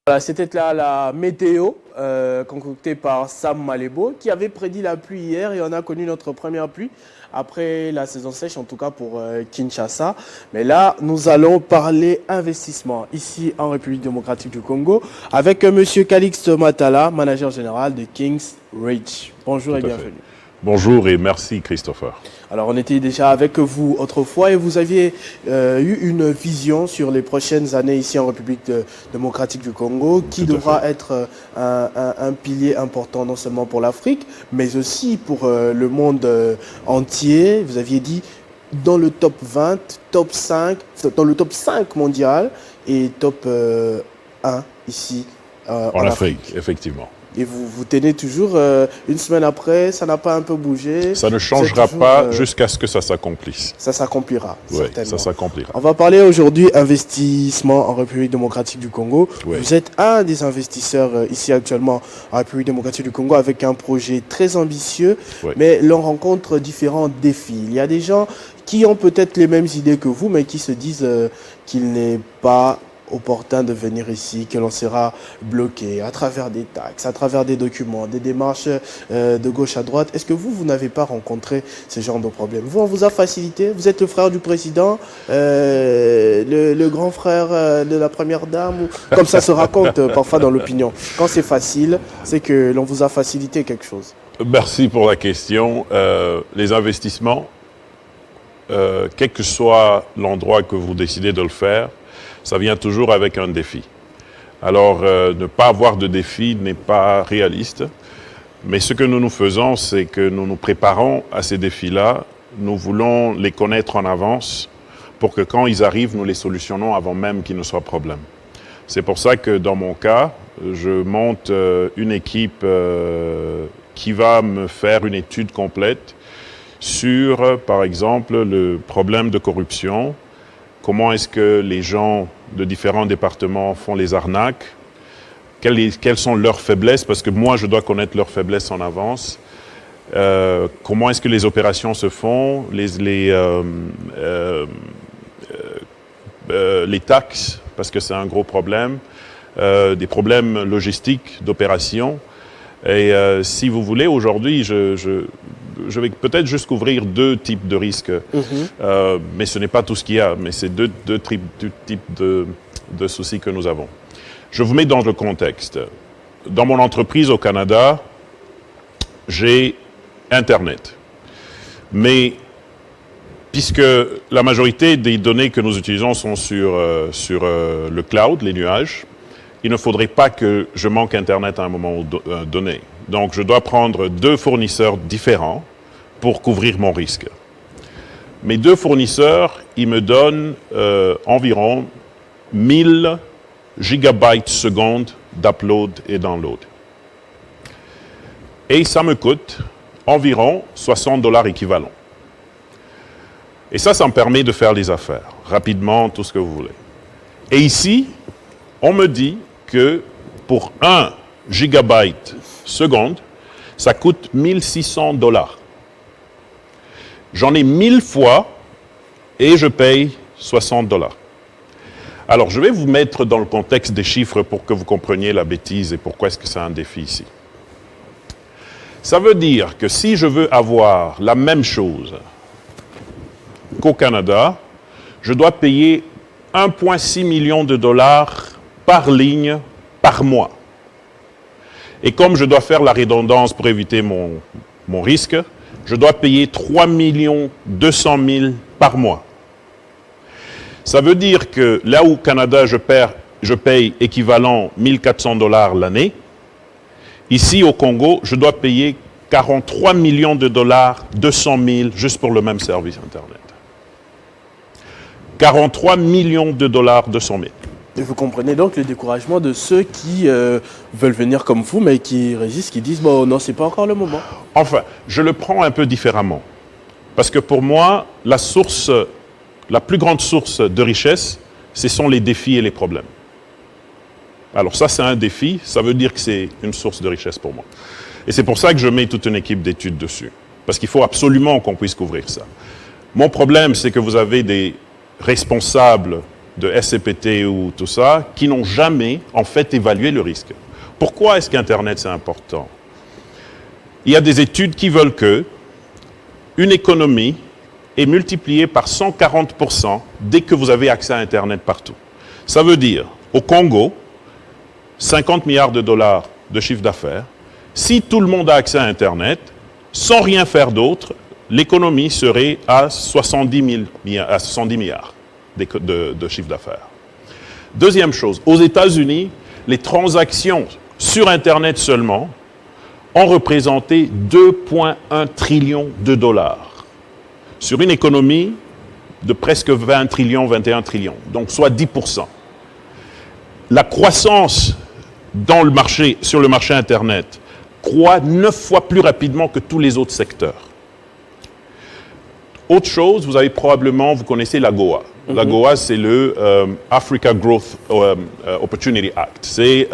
Voilà, c'était là la météo concoctée par Sam Malébo qui avait prédit la pluie hier et on a connu notre première pluie après la saison sèche, en tout cas pour Kinshasa. Mais là, nous allons parler investissement ici en République démocratique du Congo avec Monsieur Calixte Matala, manager général de Kings Ridge. Bonjour et bienvenue. Bonjour et merci Christopher. Alors on était déjà avec vous autrefois et vous aviez eu une vision sur les prochaines années ici en République démocratique du Congo qui devra être un pilier important non seulement pour l'Afrique mais aussi pour le monde entier. Vous aviez dit dans le top 20, top 5, dans le top 5 mondial et top 1 ici en Afrique, effectivement. Et vous tenez toujours, une semaine après, ça n'a pas un peu bougé? Ça ne changera pas jusqu'à ce que ça s'accomplisse. Ça s'accomplira, oui, ça s'accomplira. On va parler aujourd'hui investissement en République démocratique du Congo. Oui. Vous êtes un des investisseurs ici actuellement en République démocratique du Congo avec un projet très ambitieux, oui. Mais l'on rencontre différents défis. Il y a des gens qui ont peut-être les mêmes idées que vous, mais qui se disent qu'il n'est pas opportun de venir ici, que l'on sera bloqué à travers des taxes, à travers des documents, des démarches de gauche à droite. Est-ce que vous n'avez pas rencontré ce genre de problème? Vous, on vous a facilité, vous êtes le frère du président, le grand frère de la première dame, ou... comme ça se raconte parfois dans l'opinion. Quand c'est facile, c'est que l'on vous a facilité quelque chose. Merci pour la question. Les investissements, quel que soit l'endroit que vous décidez de le faire, ça vient toujours avec un défi. Alors, ne pas avoir de défi n'est pas réaliste. Mais ce que nous faisons, c'est que nous nous préparons à ces défis-là. Nous voulons les connaître en avance pour que quand ils arrivent, nous les solutionnons avant même qu'il ne soit problème. C'est pour ça que dans mon cas, je monte une équipe qui va me faire une étude complète sur, par exemple, le problème de corruption. Comment est-ce que les gens de différents départements font les arnaques? Quelles sont leurs faiblesses? Parce que moi, je dois connaître leurs faiblesses en avance. Comment est-ce que les opérations se font? Les taxes, parce que c'est un gros problème. Des problèmes logistiques d'opération. Et si vous voulez, aujourd'hui, je vais peut-être juste couvrir deux types de risques, mais ce n'est pas tout ce qu'il y a, mais c'est deux types de soucis que nous avons. Je vous mets dans le contexte. Dans mon entreprise au Canada, j'ai Internet. Mais puisque la majorité des données que nous utilisons sont sur le cloud, les nuages, il ne faudrait pas que je manque Internet à un moment donné. Donc, je dois prendre deux fournisseurs différents pour couvrir mon risque. Mes deux fournisseurs, ils me donnent environ 1000 gigabytes secondes d'upload et download. Et ça me coûte environ $60 équivalent. Et ça me permet de faire les affaires, rapidement, tout ce que vous voulez. Et ici, on me dit que pour 1 gigabyte seconde, ça coûte $1600. J'en ai 1000 fois et je paye $60. Alors, je vais vous mettre dans le contexte des chiffres pour que vous compreniez la bêtise et pourquoi est-ce que c'est un défi ici. Ça veut dire que si je veux avoir la même chose qu'au Canada, je dois payer 1,6 million de dollars par ligne, par mois. Et comme je dois faire la redondance pour éviter mon risque, je dois payer 3 200 000 par mois. Ça veut dire que là où au Canada, je paye équivalent $1400 l'année, ici au Congo, je dois payer 43 millions de dollars, 200 000 juste pour le même service Internet. 43 millions de dollars, 200 000. Et vous comprenez donc le découragement de ceux qui veulent venir comme vous, mais qui résistent, qui disent « bon, non, c'est pas encore le moment ». Enfin, je le prends un peu différemment. Parce que pour moi, la plus grande source de richesse, ce sont les défis et les problèmes. Alors ça, c'est un défi, ça veut dire que c'est une source de richesse pour moi. Et c'est pour ça que je mets toute une équipe d'études dessus. Parce qu'il faut absolument qu'on puisse couvrir ça. Mon problème, c'est que vous avez des responsables de SCPT ou tout ça, qui n'ont jamais, en fait, évalué le risque. Pourquoi est-ce qu'Internet, c'est important? Il y a des études qui veulent que une économie est multipliée par 140% dès que vous avez accès à Internet partout. Ça veut dire, au Congo, 50 milliards de dollars de chiffre d'affaires. Si tout le monde a accès à Internet, sans rien faire d'autre, l'économie serait à 70 milliards de chiffre d'affaires. Deuxième chose, aux États-Unis, les transactions sur Internet seulement ont représenté 2,1 trillions de dollars sur une économie de presque 20 trillions, 21 trillions, donc soit 10%. La croissance dans le marché, sur le marché Internet croît 9 fois plus rapidement que tous les autres secteurs. Autre chose, vous connaissez l'AGOA. L'AGOA, c'est le Africa Growth Opportunity Act. C'est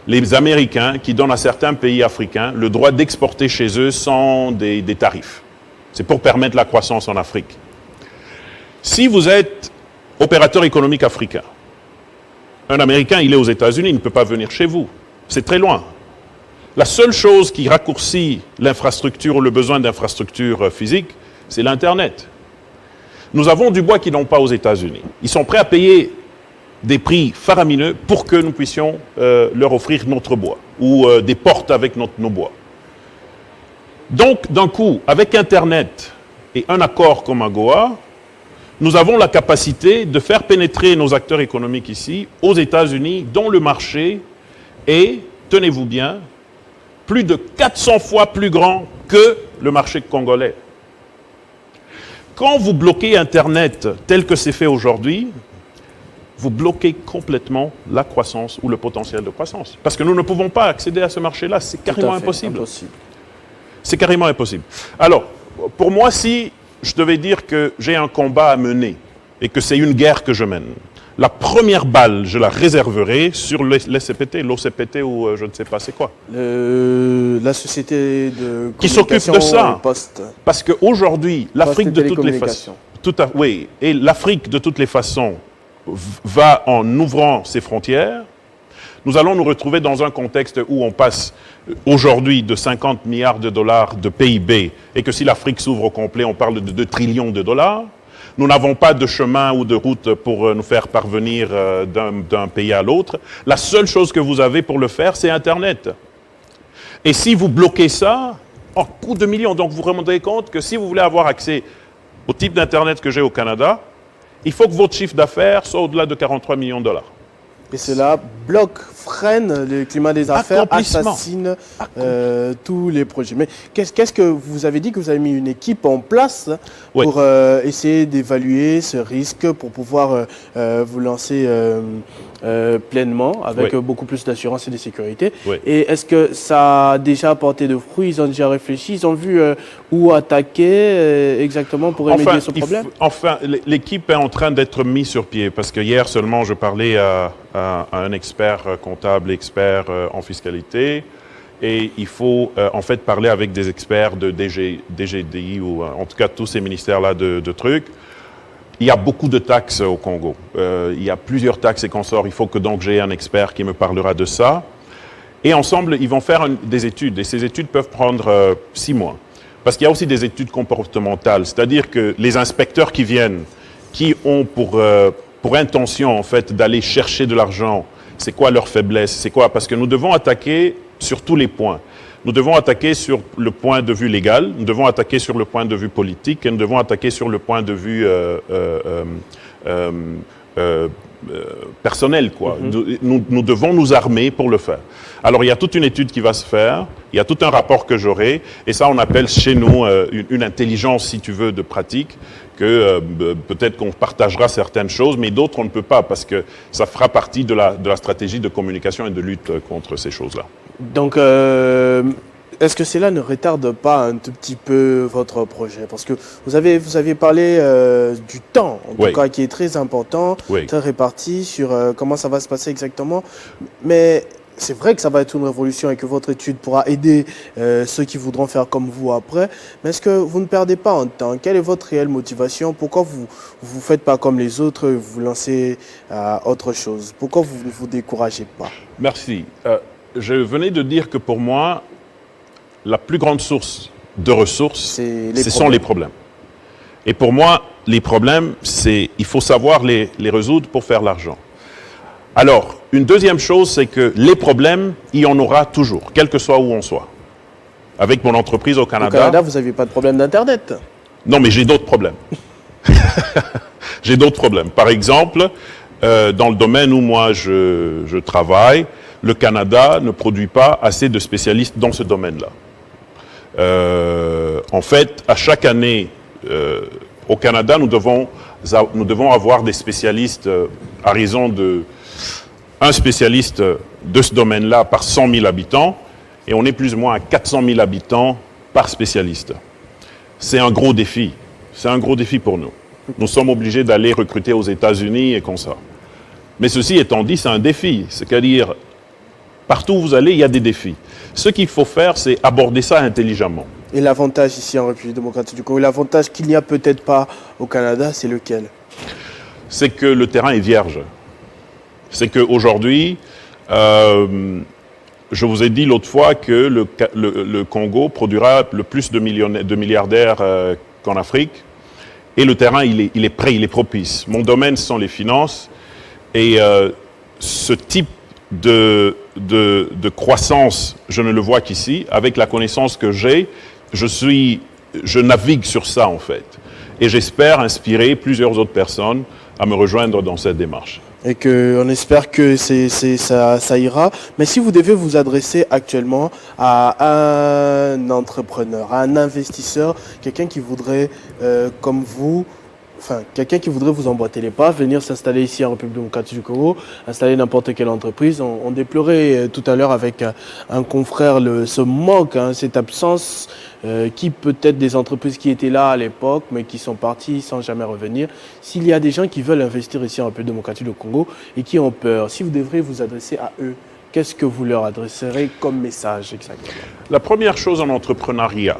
les Américains qui donnent à certains pays africains le droit d'exporter chez eux sans des tarifs. C'est pour permettre la croissance en Afrique. Si vous êtes opérateur économique africain, un Américain, il est aux États-Unis, il ne peut pas venir chez vous. C'est très loin. La seule chose qui raccourcit l'infrastructure ou le besoin d'infrastructures physiques, c'est l'Internet. Nous avons du bois qu'ils n'ont pas aux États-Unis. Ils sont prêts à payer des prix faramineux pour que nous puissions leur offrir notre bois ou des portes avec nos bois. Donc, d'un coup, avec Internet et un accord comme AGOA, nous avons la capacité de faire pénétrer nos acteurs économiques ici, aux États-Unis, dont le marché est, tenez-vous bien, plus de 400 fois plus grand que le marché congolais. Quand vous bloquez Internet tel que c'est fait aujourd'hui, vous bloquez complètement la croissance ou le potentiel de croissance. Parce que nous ne pouvons pas accéder à ce marché-là, c'est carrément impossible. C'est carrément impossible. Alors, pour moi, si je devais dire que j'ai un combat à mener et que c'est une guerre que je mène, la première balle, je la réserverai sur l'SCPT, l'OCPT ou je ne sais pas c'est quoi. La société de qui s'occupe de ça. Poste. Parce qu'aujourd'hui, l'Afrique de toutes les façons, oui, et l'Afrique de toutes les façons va en ouvrant ses frontières. Nous allons nous retrouver dans un contexte où on passe aujourd'hui de 50 milliards de dollars de PIB et que si l'Afrique s'ouvre au complet, on parle de 2 trillions de dollars. Nous n'avons pas de chemin ou de route pour nous faire parvenir d'un pays à l'autre. La seule chose que vous avez pour le faire, c'est Internet. Et si vous bloquez ça, en coût de millions, donc vous vous rendez compte que si vous voulez avoir accès au type d'Internet que j'ai au Canada, il faut que votre chiffre d'affaires soit au-delà de 43 millions de dollars. Et cela bloque, freine le climat des affaires, assassine tous les projets. Mais qu'est-ce que vous avez dit que vous avez mis une équipe en place pour essayer d'évaluer ce risque, pour pouvoir vous lancer pleinement avec beaucoup plus d'assurance et de sécurité. Et est-ce que ça a déjà apporté de fruits? Ils ont déjà réfléchi? Ils ont vu où attaquer exactement pour remédier ce problème? Enfin, l'équipe est en train d'être mise sur pied parce que hier seulement je parlais à un expert comptable, expert en fiscalité, et il faut en fait parler avec des experts de DGDI ou en tout cas tous ces ministères-là de trucs. Il y a beaucoup de taxes au Congo. Il y a plusieurs taxes et consorts. Il faut que donc j'ai un expert qui me parlera de ça. Et ensemble, ils vont faire des études. Et ces études peuvent prendre 6 mois. Parce qu'il y a aussi des études comportementales. C'est-à-dire que les inspecteurs qui viennent, qui ont pour intention en fait d'aller chercher de l'argent, c'est quoi leur faiblesse? C'est quoi? Parce que nous devons attaquer sur tous les points. Nous devons attaquer sur le point de vue légal, nous devons attaquer sur le point de vue politique et nous devons attaquer sur le point de vue personnel, quoi. Nous devons nous armer pour le faire. Alors, il y a toute une étude qui va se faire, il y a tout un rapport que j'aurai, et ça, on appelle chez nous une intelligence, si tu veux, de pratique, que peut-être qu'on partagera certaines choses, mais d'autres, on ne peut pas, parce que ça fera partie de la stratégie de communication et de lutte contre ces choses-là. Donc, est-ce que cela ne retarde pas un tout petit peu votre projet? Parce que vous aviez parlé du temps, en tout cas, qui est très important, très réparti sur comment ça va se passer exactement. Mais c'est vrai que ça va être une révolution et que votre étude pourra aider ceux qui voudront faire comme vous après. Mais est-ce que vous ne perdez pas en temps? Quelle est votre réelle motivation? Pourquoi vous faites pas comme les autres, vous lancez à autre chose? Pourquoi vous ne vous découragez pas? Merci. Je venais de dire que pour moi, la plus grande source de ressources, ce sont les problèmes. Et pour moi, les problèmes, il faut savoir les résoudre pour faire l'argent. Alors, une deuxième chose, c'est que les problèmes, il y en aura toujours, quel que soit où on soit. Avec mon entreprise au Canada... Au Canada, vous n'aviez pas de problème d'Internet? Non, mais j'ai d'autres problèmes. J'ai d'autres problèmes. Par exemple, dans le domaine où moi je travaille, le Canada ne produit pas assez de spécialistes dans ce domaine-là. En fait, à chaque année, au Canada, nous devons avoir des spécialistes à raison de un spécialiste de ce domaine-là par 100 000 habitants, et on est plus ou moins à 400 000 habitants par spécialiste. C'est un gros défi. C'est un gros défi pour nous. Nous sommes obligés d'aller recruter aux États-Unis et comme ça. Mais ceci étant dit, c'est un défi. C'est-à-dire, partout où vous allez, il y a des défis. Ce qu'il faut faire, c'est aborder ça intelligemment. Et l'avantage ici en République démocratique du Congo, l'avantage qu'il n'y a peut-être pas au Canada, c'est lequel? C'est que le terrain est vierge. C'est qu'aujourd'hui, je vous ai dit l'autre fois que le Congo produira le plus de milliardaires qu'en Afrique. Et le terrain, il est prêt, il est propice. Mon domaine, ce sont les finances. Et ce type de croissance, je ne le vois qu'ici. Avec la connaissance que j'ai, je navigue sur ça, en fait. Et j'espère inspirer plusieurs autres personnes à me rejoindre dans cette démarche. Et qu'on espère que ça ira. Mais si vous devez vous adresser actuellement à un entrepreneur, à un investisseur, quelqu'un qui voudrait, comme vous, quelqu'un qui voudrait vous emboîter les pas, venir s'installer ici en République démocratique du Congo, installer n'importe quelle entreprise. On déplorait tout à l'heure avec un confrère ce manque, cette absence qui peut-être des entreprises qui étaient là à l'époque, mais qui sont parties sans jamais revenir. S'il y a des gens qui veulent investir ici en République démocratique du Congo et qui ont peur, si vous devriez vous adresser à eux, qu'est-ce que vous leur adresserez comme message exactement? La première chose en entrepreneuriat,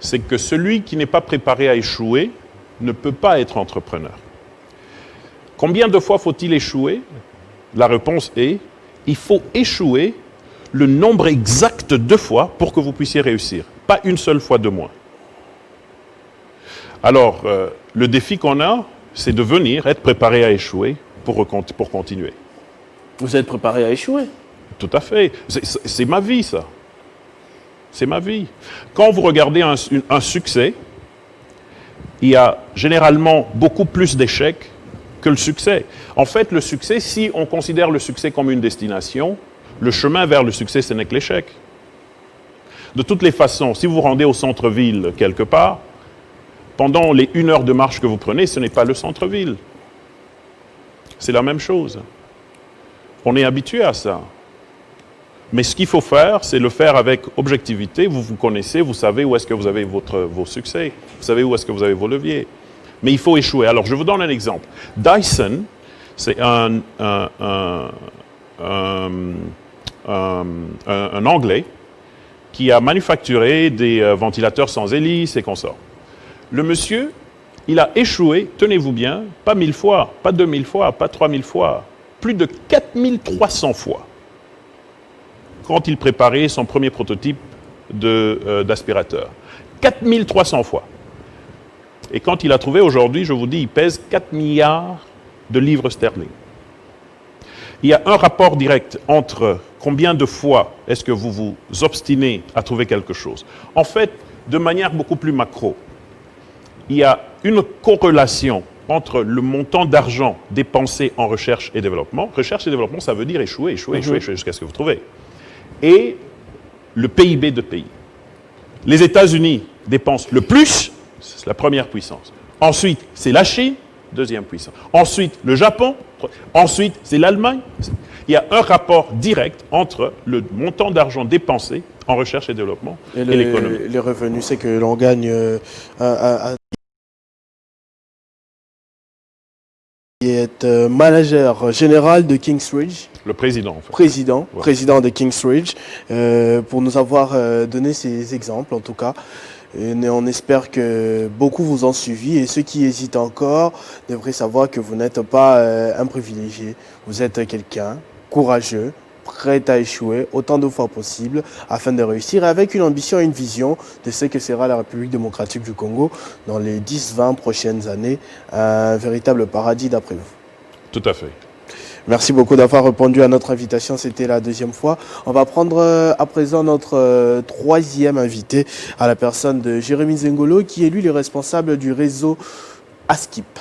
c'est que celui qui n'est pas préparé à échouer ne peut pas être entrepreneur. Combien de fois faut-il échouer? La réponse est, il faut échouer le nombre exact de fois pour que vous puissiez réussir. Pas une seule fois de moins. Alors, le défi qu'on a, c'est de venir être préparé à échouer pour continuer. Vous êtes préparé à échouer? Tout à fait. C'est ma vie, ça. C'est ma vie. Quand vous regardez un succès, il y a généralement beaucoup plus d'échecs que le succès. En fait, le succès, si on considère le succès comme une destination, le chemin vers le succès, ce n'est que l'échec. De toutes les façons, si vous vous rendez au centre-ville quelque part, pendant les 1 heure de marche que vous prenez, ce n'est pas le centre-ville. C'est la même chose. On est habitué à ça. Mais ce qu'il faut faire, c'est le faire avec objectivité. Vous vous connaissez, vous savez où est-ce que vous avez vos succès. Vous savez où est-ce que vous avez vos leviers. Mais il faut échouer. Alors, je vous donne un exemple. Dyson, c'est un Anglais qui a manufacturé des ventilateurs sans hélice et consorts. Le monsieur, il a échoué, tenez-vous bien, pas 1000 fois, pas 2000 fois, pas 3000 fois, plus de 4300 fois, quand il préparait son premier prototype d'aspirateur. 4300 fois. Et quand il a trouvé aujourd'hui, je vous dis, il pèse 4 milliards de livres sterling. Il y a un rapport direct entre combien de fois est-ce que vous vous obstinez à trouver quelque chose. En fait, de manière beaucoup plus macro, il y a une corrélation entre le montant d'argent dépensé en recherche et développement. Recherche et développement, ça veut dire échouer jusqu'à ce que vous trouvez. Et le PIB de pays. Les États-Unis dépensent le plus, c'est la première puissance. Ensuite, c'est la Chine, deuxième puissance. Ensuite, le Japon. Ensuite, c'est l'Allemagne. Il y a un rapport direct entre le montant d'argent dépensé en recherche et développement et l'économie. Les revenus, c'est que l'on gagne qui est manager général de Kingsridge. Le président, en fait. Président de Kingsridge, pour nous avoir donné ces exemples, en tout cas. Et on espère que beaucoup vous ont suivi et ceux qui hésitent encore devraient savoir que vous n'êtes pas un privilégié. Vous êtes quelqu'un courageux, prêt à échouer autant de fois possible afin de réussir avec une ambition et une vision de ce que sera la République démocratique du Congo dans les 10-20 prochaines années. Un véritable paradis d'après vous. Tout à fait. Merci beaucoup d'avoir répondu à notre invitation, c'était la deuxième fois. On va prendre à présent notre troisième invité, à la personne de Jérémy Zengolo, qui est lui le responsable du réseau ASKIP.